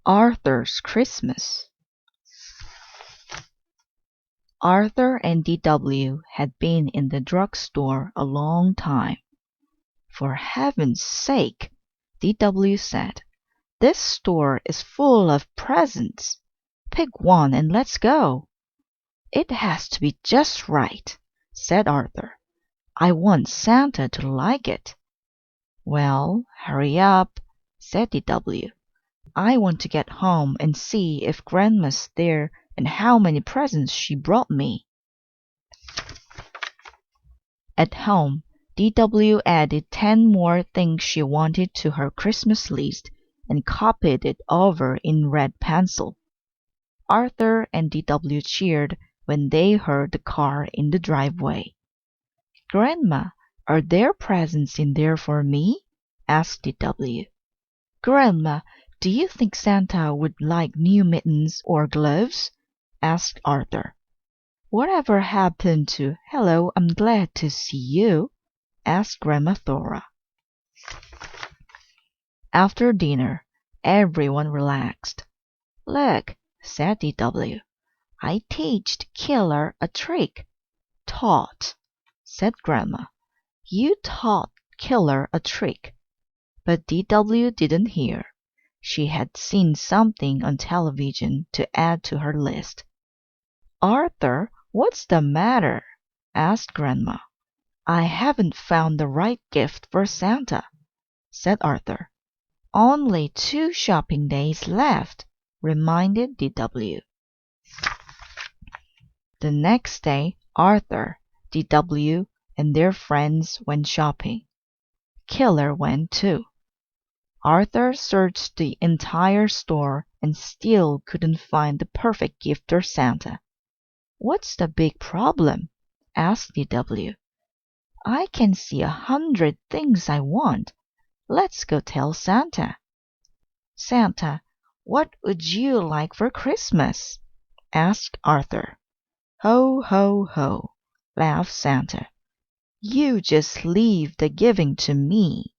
Arthur's Christmas. Arthur and D.W. had been in the drugstore a long time. "For heaven's sake," D.W. said, "this store is full of presents. Pick one and let's go." "It has to be just right," said Arthur. "I want Santa to like it." "Well, hurry up," said D.W. "I want to get home and see if Grandma's there and how many presents she brought me." At home, D.W. added 10 more things she wanted to her Christmas list and copied it over in red pencil. Arthur and D.W. cheered when they heard the car in the driveway. "Grandma, are there presents in there for me?" asked D.W. "Grandma, do you think Santa would like new mittens or gloves?" asked Arthur. "Whatever happened to 'Hello, I'm glad to see you'?" asked Grandma Thora. After dinner, everyone relaxed. "Look," said D.W. "I teached Killer a trick." "Taught," said Grandma. "You taught Killer a trick." But D.W. didn't hear. She had seen something on television to add to her list. "Arthur, what's the matter?" asked Grandma. "I haven't found the right gift for Santa," said Arthur. "Only 2 shopping days left," reminded D.W. The next day Arthur, D.W., and their friends went shopping. Killer went too. Arthur searched the entire store and still couldn't find the perfect gift for Santa. "What's the big problem?" asked D.W. "I can see 100 things I want. Let's go tell Santa." "Santa, what would you like for Christmas?" asked Arthur. "Ho, ho, ho," laughed Santa. "You just leave the giving to me."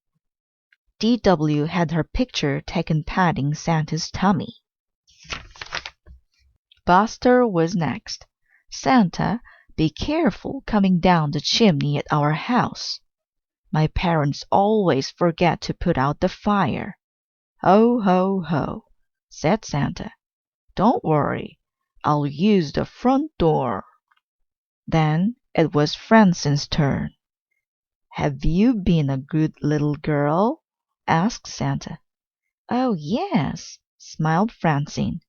D.W. had her picture taken patting Santa's tummy. Buster was next. "Santa, be careful coming down the chimney at our house. My parents always forget to put out the fire." "Ho, ho, ho," said Santa. "Don't worry, I'll use the front door." Then it was Francin's turn. "Have you been a good little girl?" asked Santa. "Oh, yes," smiled Francine.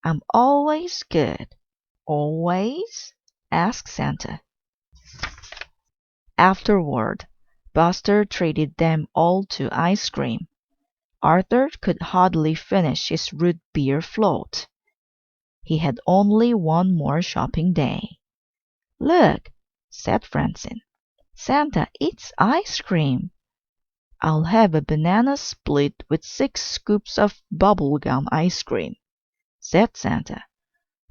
"I'm always good." "Always?" asked Santa. Afterward, Buster treated them all to ice cream. Arthur could hardly finish his root beer float. He had only one more shopping day. "Look," said Francine, "Santa eats ice cream." "I'll have a banana split with 6 scoops of bubblegum ice cream," said Santa,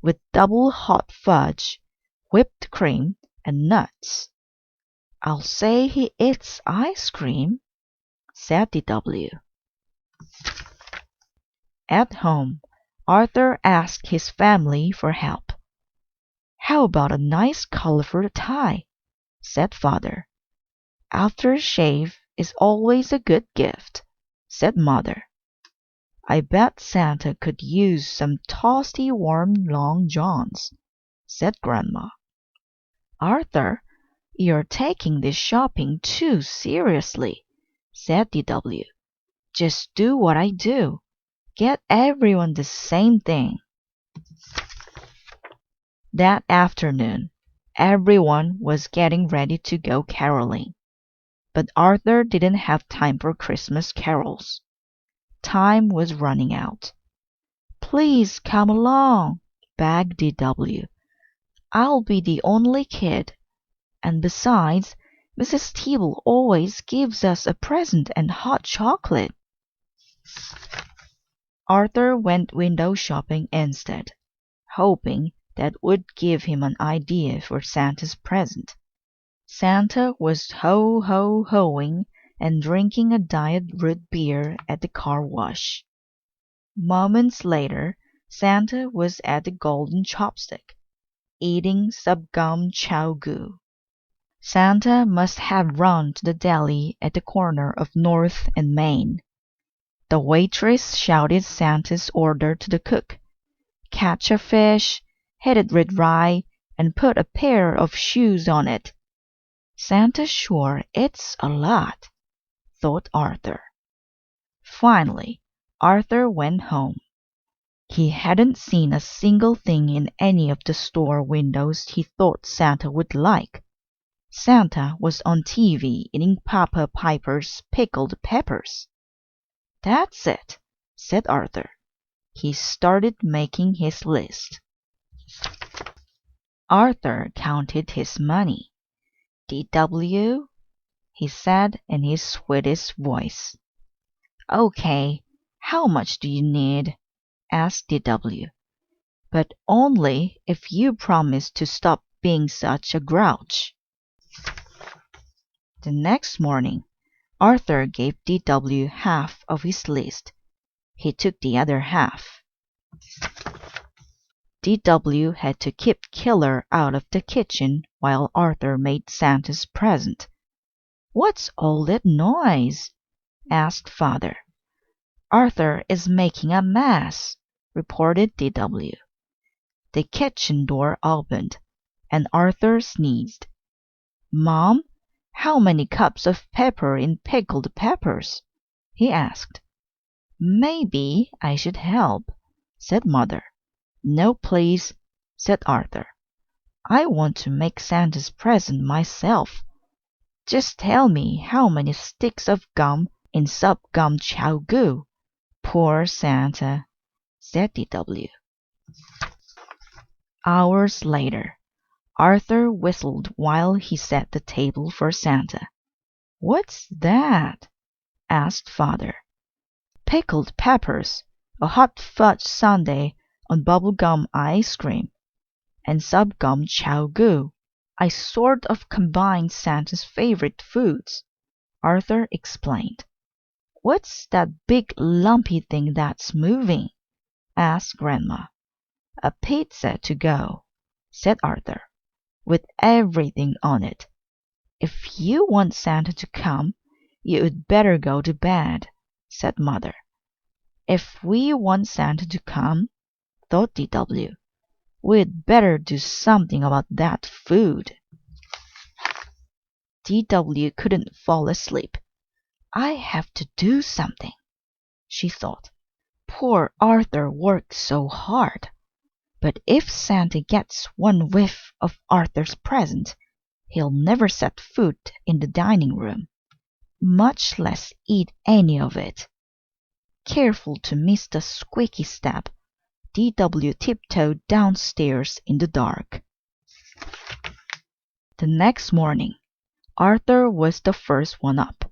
"with double hot fudge, whipped cream, and nuts." "I'll say he eats ice cream," said D.W. At home, Arthur asked his family for help. "How about a nice colorful tie?" said Father. "Aftershave is always a good gift," said Mother. "I bet Santa could use some toasty warm long johns," said Grandma. "Arthur, you're taking this shopping too seriously," said D.W. "Just do what I do. Get everyone the same thing." That afternoon, everyone was getting ready to go caroling. But Arthur didn't have time for Christmas carols. Time was running out. "Please come along," begged D.W. "I'll be the only kid. And besides, Mrs. Teeble always gives us a present and hot chocolate." Arthur went window shopping instead, hoping that would give him an idea for Santa's present. Santa was ho-ho-hoing and drinking a diet root beer at the car wash. Moments later, Santa was at the Golden Chopstick, eating subgum chow goo. Santa must have run to the deli at the corner of North and Main. The waitress shouted Santa's order to the cook. Catch a fish, hit it with rye, and put a pair of shoes on it. Santa sure eats a lot, thought Arthur. Finally, Arthur went home. He hadn't seen a single thing in any of the store windows he thought Santa would like. Santa was on TV eating Papa Piper's pickled peppers. That's it, said Arthur. He started making his list. Arthur counted his money. "DW," he said in his sweetest voice. "Okay, how much do you need?" asked DW. "But only if you promise to stop being such a grouch." The next morning, Arthur gave DW half of his list. He took the other half. DW had to keep Killer out of the kitchen while Arthur made Santa's present. "What's all that noise?" asked Father. "Arthur is making a mess," reported DW. The kitchen door opened, and Arthur sneezed. "Mom, how many cups of pepper in pickled peppers?" he asked. "Maybe I should help," said Mother. "No, please," said Arthur. "I want to make Santa's present myself. Just tell me how many sticks of gum in subgum chow goo." "Poor Santa," said DW. Hours later, Arthur whistled while he set the table for Santa. "What's that?" asked Father. "Pickled peppers, a hot fudge sundae on bubblegum ice cream, and subgum chow goo. I sort of combined Santa's favorite foods," Arthur explained. "What's that big lumpy thing that's moving?" asked Grandma. "A pizza to go," said Arthur, "with everything on it. If you want Santa to come, you'd better go to bed," said Mother. "If we want Santa to come," thought DW, "we'd better do something about that food." DW couldn't fall asleep. "I have to do something," she thought. "Poor Arthur worked so hard. But if Santa gets one whiff of Arthur's present, he'll never set foot in the dining room, much less eat any of it." Careful to miss the squeaky step, DW tiptoed downstairs in the dark. The next morning, Arthur was the first one up.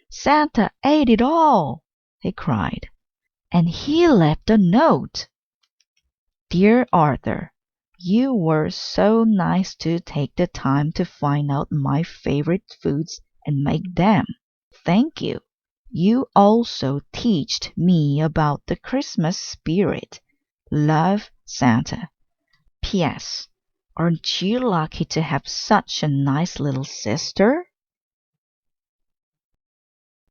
"Santa ate it all!" he cried. "And he left a note." "Dear Arthur, you were so nice to take the time to find out my favorite foods and make them. Thank you. You also teached me about the Christmas spirit. Love, Santa. P.S. Aren't you lucky to have such a nice little sister?"